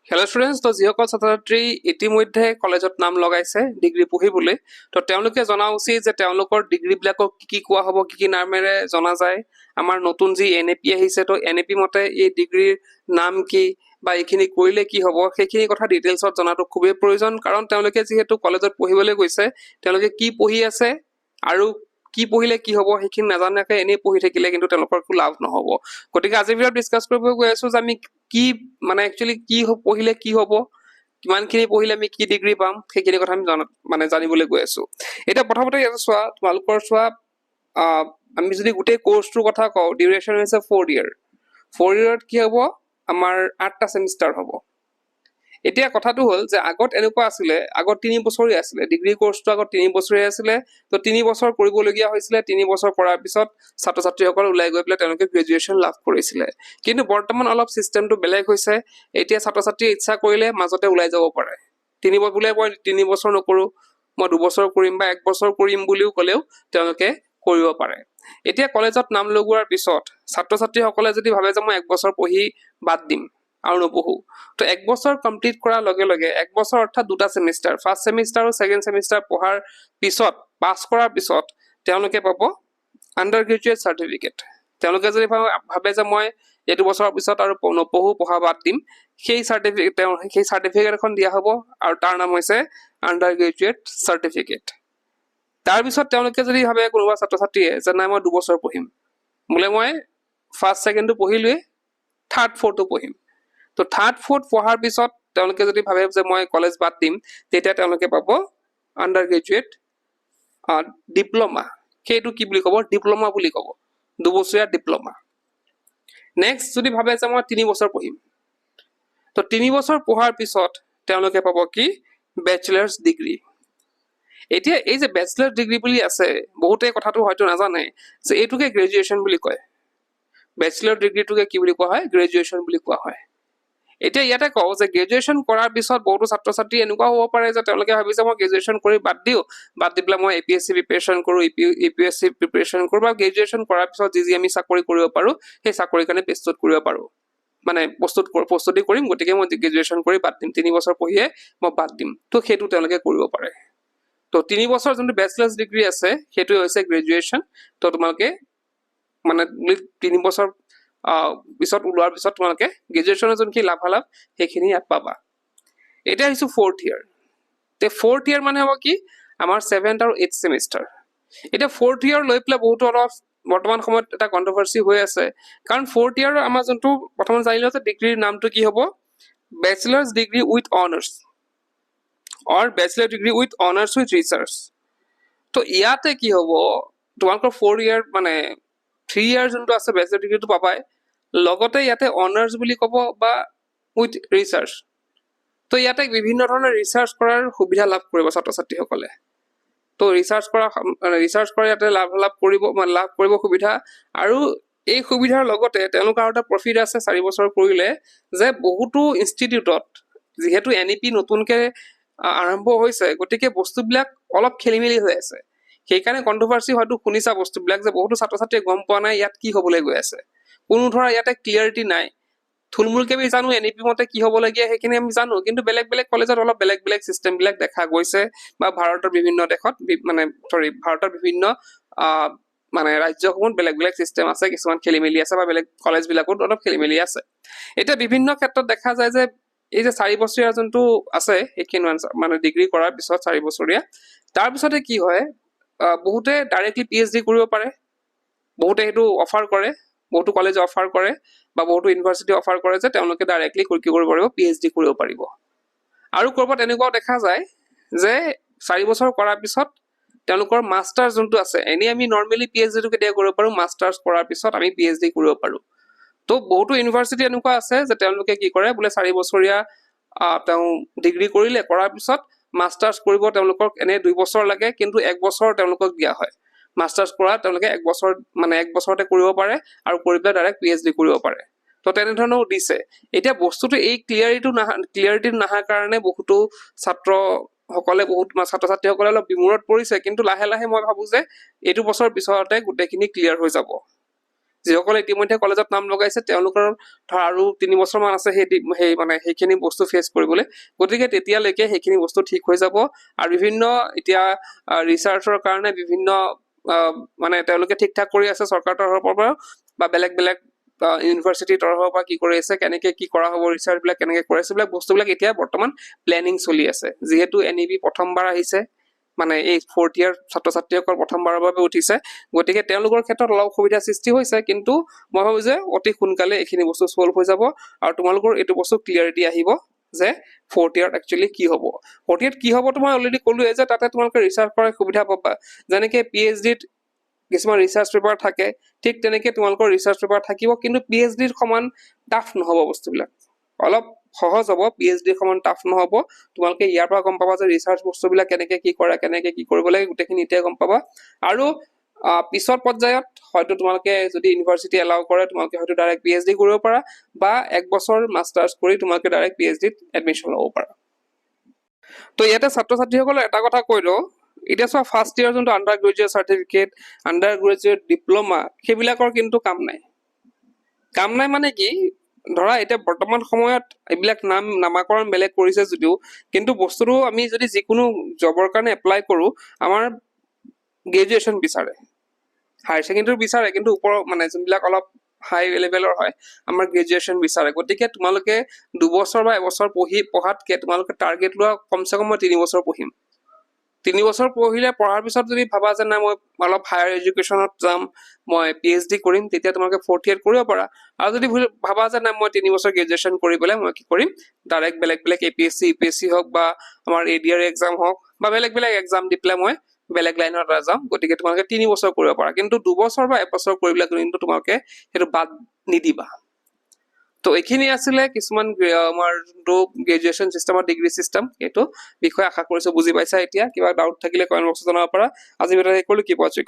Hello' students, তো যিসকল ছাত্ৰ ছাত্ৰী ইতিমধ্যে কলেজত নাম লগাইছে ডিগ্ৰী পঢ়িবলৈ, তো তেওঁলোকে জনা উচিত যে তেওঁলোকৰ ডিগ্ৰীবিলাকক কি কি কোৱা হ'ব, কি কি নামেৰে জনা যায়। আমাৰ নতুন যি NAP আহিছে, তো NAP মতে এই ডিগ্ৰীৰ নাম কি বা এইখিনি কৰিলে কি হ'ব, সেইখিনি কথা ডিটেইলছত জনাটো খুবেই প্ৰয়োজন। কাৰণ তেওঁলোকে যিহেতু কলেজত পঢ়িবলৈ গৈছে, তেওঁলোকে কি পঢ়ি আছে আৰু কি পঢ়িলে কি হ'ব সেইখিনি নাজানাকৈ এনেই পঢ়ি থাকিলে কিন্তু তেওঁলোকৰ একো লাভ নহ'ব। গতিকে আজিৰ ভিডিঅ'ত ডিছকাছ কৰিব গৈ আছো যে আমি কি মানে একচুৱেলি কি পঢ়িলে কি হ'ব, কিমানখিনি পঢ়িলে আমি কি ডিগ্ৰী পাম, সেইখিনি কথা আমি জানিবলৈ গৈ আছো। এতিয়া প্ৰথমতে ইয়াতে চোৱা, তোমালোকৰ চোৱা, আমি যদি গোটেই কোৰ্চটোৰ কথা কওঁ, ডিউৰেশ্যন হৈছে 4 year। 4 yearত কি হ'ব, আমাৰ 8টা ছেমিষ্টাৰ হ'ব। এতিয়া কথাটো হ'ল যে আগত এনেকুৱা আছিলে, আগত 3 বছৰীয়া আছিলে ডিগ্ৰী কোৰ্চটো, আগত 3 বছৰীয়া আছিলে। তো 3 বছৰ কৰিবলগীয়া হৈছিলে। 3 বছৰ কৰাৰ পিছত ছাত্ৰ ছাত্ৰীসকল ওলাই গৈ পেলাই তেওঁলোকে গ্ৰেজুৱেশ্যন লাভ কৰিছিলে। কিন্তু বৰ্তমান অলপ চিষ্টেমটো বেলেগ হৈছে। এতিয়া ছাত্ৰ ছাত্ৰীয়ে ইচ্ছা কৰিলে মাজতে ওলাই যাব পাৰে। 3 বোলে মই 3 বছৰ নকৰোঁ, মই 2 বছৰ কৰিম বা 1 বছৰ কৰিম বুলিও ক'লেও তেওঁলোকে কৰিব পাৰে। এতিয়া কলেজত নাম লগোৱাৰ পিছত ছাত্ৰ ছাত্ৰীসকলে যদি ভাবে যে মই 1 বছৰ পঢ়ি বাদ দিম আৰু নপঢ়ো, তো 1 বছৰ কমপ্লিট কৰাৰ লগে লগে 1 বছৰ অৰ্থাৎ 2টা ছেমিষ্টাৰ, ফাৰ্ষ্ট ছেমিষ্টাৰ আৰু ছেকেণ্ড ছেমিষ্টাৰ পঢ়াৰ পিছত, পাছ কৰাৰ পিছত তেওঁলোকে পাব আণ্ডাৰ গ্ৰেজুৱেট চাৰ্টিফিকেট। তেওঁলোকে যদি ভাবে যে মই এইটো বছৰৰ পিছত আৰু নপঢ়ো, পঢ়া বাদ দিম, সেই চাৰ্টিফিকেট এখন দিয়া হ'ব আৰু তাৰ নাম হৈছে আণ্ডাৰ গ্ৰেজুৱেট চাৰ্টিফিকেট। তাৰপিছত তেওঁলোকে যদি ভাবে কোনোবা ছাত্ৰ ছাত্ৰীয়ে যে নাই মই 2 বছৰ পঢ়িম, বোলে মই ফাৰ্ষ্ট ছেকেণ্ডটো পঢ়িলোৱে, থাৰ্ড ফ'ৰ্থটো পঢ়িম, তো থাৰ্ড ফ'ৰ্থ পঢ়াৰ পিছত তেওঁলোকে যদি ভাবে যে মই কলেজ বাদ দিম, তেতিয়া তেওঁলোকে পাব আণ্ডাৰ গ্ৰেজুৱেট ডিপ্ল'মা। সেইটো কি বুলি ক'ব, ডিপ্ল'মা বুলি ক'ব, 2 বছৰীয়া ডিপ্ল'মা। নেক্সট যদি ভাবে যে মই 3 বছৰ পঢ়িম, তো 3 বছৰ পঢ়াৰ পিছত তেওঁলোকে পাব কি, বেচেলাৰ্ছ ডিগ্ৰী। এতিয়া এই যে বেচেলাৰ ডিগ্ৰী বুলি আছে, বহুতে কথাটো হয়তো নাজানে যে এইটোকে গ্ৰেজুৱেশ্যন বুলি কয়। বেচেলাৰ ডিগ্ৰীটোকে কি বুলি কোৱা হয়, গ্ৰেজুৱেশ্যন বুলি কোৱা হয়। এতিয়া ইয়াতে কওঁ যে গ্ৰেজুৱেশ্যন কৰাৰ পিছত বহুতো ছাত্ৰ ছাত্ৰী এনেকুৱা হ'ব পাৰে যে তেওঁলোকে ভাবিছে মই গ্ৰেজুৱেশ্যন কৰি বাদ দি পেলাই মই APSC প্ৰিপেৰেশ্যন কৰোঁ, UPSC প্ৰিপেৰেশ্যন কৰোঁ, বা গ্ৰেজুৱেশ্যন কৰাৰ পিছত যি আমি চাকৰি কৰিব পাৰোঁ সেই চাকৰিৰ কাৰণে প্ৰস্তুত কৰিব পাৰোঁ, মানে প্ৰস্তুতি কৰিম, গতিকে মই গ্ৰেজুৱেশ্যন কৰি বাদ দিম, 3 বছৰ পঢ়িয়ে মই বাদ দিম। তো সেইটো তেওঁলোকে কৰিব পাৰে। তো 3 বছৰ যোনটো বেচেলাৰ্ছ ডিগ্ৰী আছে সেইটোৱে হৈছে গ্ৰেজুৱেশ্যন। তো তোমালোকে মানে 3 বছৰ পিছত ওলোৱাৰ পিছত তোমালোকে গ্ৰেজুৱেশ্যনৰ যোনখিনি লাভালাভ সেইখিনি ইয়াত পাবা। এতিয়া আহিছো 4th year। তে 4th year মানে হ'ব কি, আমাৰ 7th আৰু 8th ছেমিষ্টাৰ। এতিয়া 4th year লৈ পেলাই বহুতো অলপ বৰ্তমান সময়ত এটা কণ্ট্ৰভাৰ্চি হৈ আছে। কাৰণ 4th year আমাৰ যোনটো প্ৰথমে জানি লওঁ যে ডিগ্ৰীৰ নামটো কি হ'ব, bachelors degree with honours or bachelor degree with honours with research. তো ইয়াতে কি হ'ব, তোমালোকৰ 4 year মানে 3 year যোনটো আছে বেচেলাৰ ডিগ্ৰীটো পাবাই, লগতে ইয়াতে অনাৰ্ছ বুলি ক'ব বা উইথ ৰিচাৰ্চ। তো ইয়াতে বিভিন্ন ধৰণৰ ৰিচাৰ্চ কৰাৰ সুবিধা লাভ কৰিব ছাত্ৰ ছাত্ৰীসকলে। তো ৰিচাৰ্চ কৰা ইয়াতে লাভ কৰিব সুবিধা। আৰু এই সুবিধাৰ লগতে তেওঁলোকৰ আৰু এটা প্ৰফিট আছে 4 বছৰ কৰিলে, যে বহুতো ইনষ্টিটিউটত যিহেতু NAP নতুনকৈ আৰম্ভ হৈছে, গতিকে বস্তুবিলাক অলপ খেলি মেলি হৈ আছে। সেইকাৰণে কণ্ট্ৰভাৰ্চি হয়তো শুনিছা বস্তুবিলাক, যে বহুতো ছাত্ৰ ছাত্ৰীয়ে গম পোৱা নাই ইয়াত কি হ'বলৈ গৈ আছে, কোনো ধৰা ইয়াতে ক্লিয়াৰিটি নাই। থুলমূলকৈ আমি জানো NAP মতে কি হ'বলগীয়া সেইখিনি আমি জানো, কিন্তু বেলেগ বেলেগ কলেজত অলপ বেলেগ বেলেগ চিষ্টেমবিলাক দেখা গৈছে, বা ভাৰতৰ বিভিন্ন দেশত ভাৰতৰ বিভিন্ন মানে ৰাজ্যসমূহত বেলেগ বেলেগ চিষ্টেম আছে, কিছুমান খেলি মেলি আছে, বা বেলেগ কলেজবিলাকত অলপ খেলি মেলি আছে। এতিয়া বিভিন্ন ক্ষেত্ৰত দেখা যায় যে এই যে 4 বছৰীয়া যোনটো আছে সেইখিনি মানে ডিগ্ৰী কৰাৰ পিছত 4 বছৰীয়া, তাৰপিছতে কি হয়, বহুতে ডাইৰেক্টলি PhD কৰিব পাৰে, বহুতে সেইটো অফাৰ কৰে, বহুতো কলেজে অফাৰ কৰে বা বহুতো ইউনিভাৰ্চিটি অফাৰ কৰে যে তেওঁলোকে ডাইৰেক্টলি কি কৰিব পাৰিব, PhD কৰিব পাৰিব। আৰু ক'ৰবাত এনেকুৱাও দেখা যায় যে 4 বছৰ কৰাৰ পিছত তেওঁলোকৰ মাষ্টাৰ্ছ যোনটো আছে, এনেই আমি নৰ্মেলি PhDটো কেতিয়া কৰিব পাৰোঁ, মাষ্টাৰ্ছ কৰাৰ পিছত আমি PhD কৰিব পাৰোঁ। তো বহুতো ইউনিভাৰ্চিটি এনেকুৱা আছে যে তেওঁলোকে কি কৰে, বোলে 4 বছৰীয়া তেওঁ ডিগ্ৰী কৰিলে, কৰাৰ পিছত মাষ্টাৰ্ছ কৰিব তেওঁলোকক এনে 2 বছৰ লাগে, কিন্তু 1 বছৰ তেওঁলোকক দিয়া হয়। মাষ্টাৰ্ছ কৰা তেওঁলোকে 1 বছৰ মানে 1 বছৰতে কৰিব পাৰে, আৰু কৰি পেলাই ডাইৰেক্ট PhD কৰিব পাৰে। তো তেনেধৰণেও দিছে। এতিয়া বস্তুটো এই ক্লিয়াৰিটি নাহাৰ কাৰণে বহুতো ছাত্ৰ ছাত্ৰীসকলে অলপ বিমূৰত পৰিছে, কিন্তু লাহে লাহে মই ভাবোঁ যে এইটো বছৰৰ পিছতে গোটেইখিনি ক্লিয়াৰ হৈ যাব। যিসকলে ইতিমধ্যে কলেজত নাম লগাইছে তেওঁলোকৰ ধৰ আৰু 3 বছৰমান আছে সেই মানে সেইখিনি বস্তু ফেচ কৰিবলৈ, গতিকে তেতিয়ালৈকে সেইখিনি বস্তু ঠিক হৈ যাব। আৰু বিভিন্ন এতিয়া ৰিচাৰ্চৰ কাৰণে বিভিন্ন মানে তেওঁলোকে ঠিক ঠাক কৰি আছে চৰকাৰৰ তৰফৰ পৰা বা বেলেগ বেলেগ ইউনিভাৰ্চিটিৰ তৰফৰ পৰা কি কৰি আছে, কেনেকে কি কৰা হ'ব, ৰিচাৰ্চ বিলাক কেনেকে কৰে, সেইবিলাক বস্তুবিলাক এতিয়া বৰ্তমান প্লেনিং চলি আছে। যিহেতু NEP প্ৰথমবাৰ আহিছে, মানে এই 4th ইয়াৰ ছাত্ৰ ছাত্ৰীসকল প্ৰথমবাৰৰ বাবে উঠিছে, গতিকে তেওঁলোকৰ ক্ষেত্ৰত অলপ অসুবিধাৰ সৃষ্টি হৈছে, কিন্তু মই ভাবো যে অতি সোনকালে এইখিনি বস্তু সলভ হৈ যাব আৰু তোমালোকৰ এইটো বস্তু ক্লিয়াৰিটি আহিব যে 4th ইয়াৰত একচুৱেলি কি হ'ব। 4th ইয়াৰত কি হ'ব তো মই অলৰেডি ক'লোৱে যে তাতে তোমালোকে ৰিচাৰ্চ কৰাৰ সুবিধা পাবা। যেনেকে PhDত কিছুমান ৰিচাৰ্চ পেপাৰ থাকে, ঠিক তেনেকে তোমালোকৰ ৰিচাৰ্চ পেপাৰ থাকিব, কিন্তু PhDৰ সমান টাফ নহ'ব বস্তুবিলাক, অলপ সহজ হ'ব, PhDৰ সমান টাফ নহ'ব। তোমালোকে ইয়াৰ পৰা গম পাবা যে ৰিচাৰ্চ বস্তুবিলাক কেনেকে কি কৰে, কেনেকে কি কৰিব লাগে, গোটেইখিনি এতিয়া গম পাবা। আৰু পিছৰ পৰ্যায়ত হয়তো তোমালোকে যদি ইউনিভাৰ্চিটি এলাউ কৰে, তোমালোকে হয়তো ডাইৰেক্ট PhD কৰিব পাৰা, বা 1 বছৰ মাষ্টাৰ্ছ কৰি তোমালোকে ডাইৰেক্ট PhDত এডমিশ্যন ল'ব পাৰা। তো ইয়াতে ছাত্ৰ ছাত্ৰীসকলে এটা কথা কৈ দিওঁ, এতিয়া চোৱা ফাৰ্ষ্ট ইয়াৰ যোনটো under graduate certificate, under graduate diploma, সেইবিলাকৰ কিন্তু কাম নাই। কাম নাই মানে কি, ধৰা এতিয়া বৰ্তমান সময়ত এইবিলাক নামাকৰণ বেলেগ কৰিছে যদিও, কিন্তু বস্তুটো আমি যদি যিকোনো জবৰ কাৰণে এপ্লাই কৰোঁ, আমাৰ গ্ৰেজুৱেশ্যন বিচাৰে, হায়াৰ ছেকেণ্ডেৰী বিচাৰে, কিন্তু ওপৰৰ মানে যোনবিলাক অলপ হাই লেভেলৰ হয় আমাৰ গ্ৰেজুৱেশ্যন বিচাৰে। গতিকে তোমালোকে 2 বছৰ বা 1 বছৰ পঢ়াতকৈ তোমালোকে টাৰ্গেট লোৱা কমচে কম মই 3 বছৰ পঢ়িম। 3 বছৰ পঢ়াৰ পিছত যদি ভাবা যে নাই মই অলপ হায়াৰ এডুকেশ্যনত যাম, মই PhD কৰিম, তেতিয়া তোমালোকে 4th ইয়াৰ কৰিব পাৰা। আৰু যদি ভাবা যে নাই মই 3 বছৰ গ্ৰেজুৱেশ্যন কৰি পেলাই মই কি কৰিম, ডাইৰেক্ট বেলেগ বেলেগ APSC UPSC হওক বা আমাৰ ADR এক্সাম হওক বা বেলেগ বেলেগ এক্সাম দি পেলাই মই বেলেগ লাইনত যাম, গতিকে তোমালোকে 3 বছৰ কৰিব পাৰা, কিন্তু 2 বছৰ বা 1 বছৰ কৰিবলৈ কিন্তু তোমালোকে সেইটো বাদ নিদিবা। তো এইখিনি আছিলে কিছুমান আমাৰ যোনটো গ্ৰেজুৱেশ্যন চিষ্টেমৰ ডিগ্ৰী চিষ্টেম, এইটো বিষয়ে আশা কৰিছো বুজি পাইছা। এতিয়া কিবা ডাউট থাকিলে কমেণ্ট বক্সত জনাব পাৰা। আজি ভিডিঅ'টো শেষ কৰিলোঁ, কিপ ৱাচিং।